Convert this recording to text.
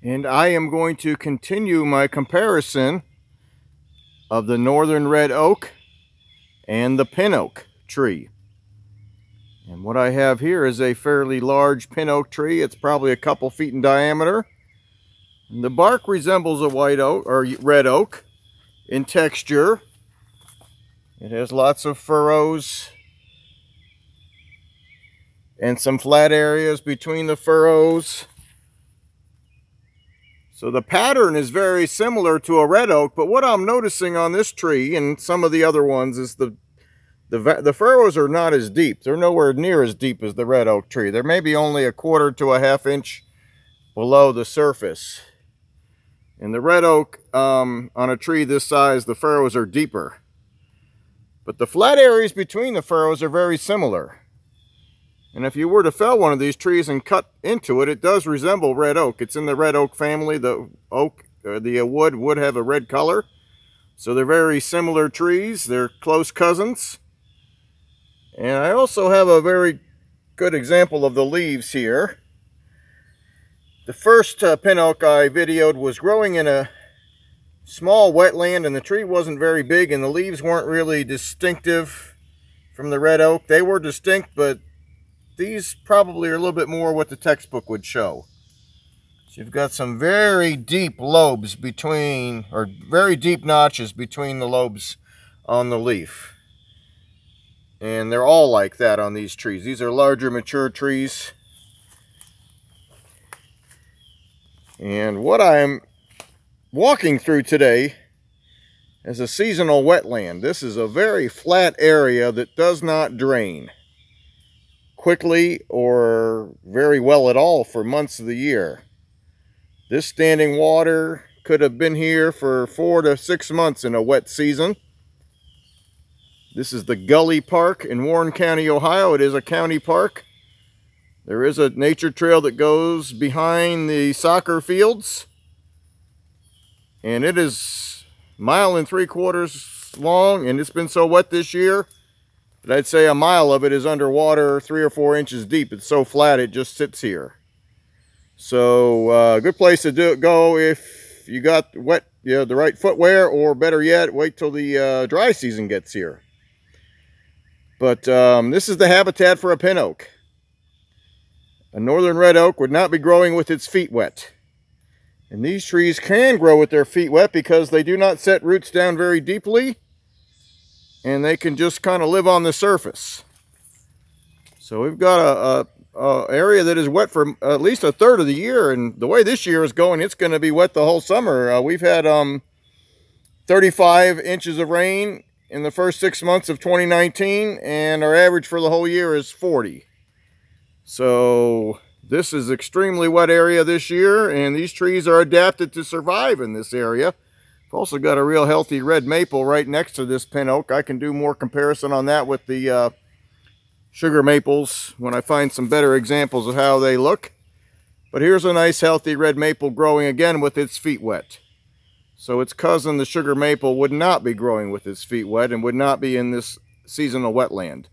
And I am going to continue my comparison of the northern red oak and the pin oak tree. And what I have here is a fairly large pin oak tree. It's probably a couple feet in diameter. And the bark resembles a white oak or red oak in texture. It has lots of furrows and some flat areas between the furrows. So the pattern is very similar to a red oak, but what I'm noticing on this tree and some of the other ones is the furrows are not as deep. They're nowhere near as deep as the red oak tree. They're maybe only 1/4 to a 1/2 inch below the surface. In the red oak, on a tree this size, the furrows are deeper. But the flat areas between the furrows are very similar. And if you were to fell one of these trees and cut into it, it does resemble red oak. It's in the red oak family. The oak, the wood would have a red color. So they're very similar trees. They're close cousins. And I also have a very good example of the leaves here. The first pin oak I videoed was growing in a small wetland, and the tree wasn't very big, and the leaves weren't really distinctive from the red oak. They were distinct, but these probably are a little bit more what the textbook would show. So you've got some very deep lobes between, or very deep notches between the lobes on the leaf. And they're all like that on these trees. These are larger mature trees. And what I'm walking through today is a seasonal wetland. This is a very flat area that does not drain quickly or very well at all for months of the year. This standing water could have been here for 4 to 6 months in a wet season. This is the Gully Park in Warren County, Ohio. It is a county park. There is a nature trail that goes behind the soccer fields. And it is 1.75 miles long, and it's been so wet this year that I'd say 1 mile of it is underwater, 3 or 4 inches deep. It's so flat it just sits here. So good place to go if you got the right footwear, or better yet, wait till the dry season gets here. But this is the habitat for a pin oak. A northern red oak would not be growing with its feet wet. And these trees can grow with their feet wet because they do not set roots down very deeply, and they can just kind of live on the surface. So we've got a area that is wet for at least 1/3 of the year, and the way this year is going, it's going to be wet the whole summer. We've had 35 inches of rain in the first 6 months of 2019, and our average for the whole year is 40. So this is extremely wet area this year, and these trees are adapted to survive in this area. I've also got a real healthy red maple right next to this pin oak. I can do more comparison on that with the sugar maples when I find some better examples of how they look. But here's a nice healthy red maple growing again with its feet wet. So its cousin, the sugar maple, would not be growing with its feet wet and would not be in this seasonal wetland.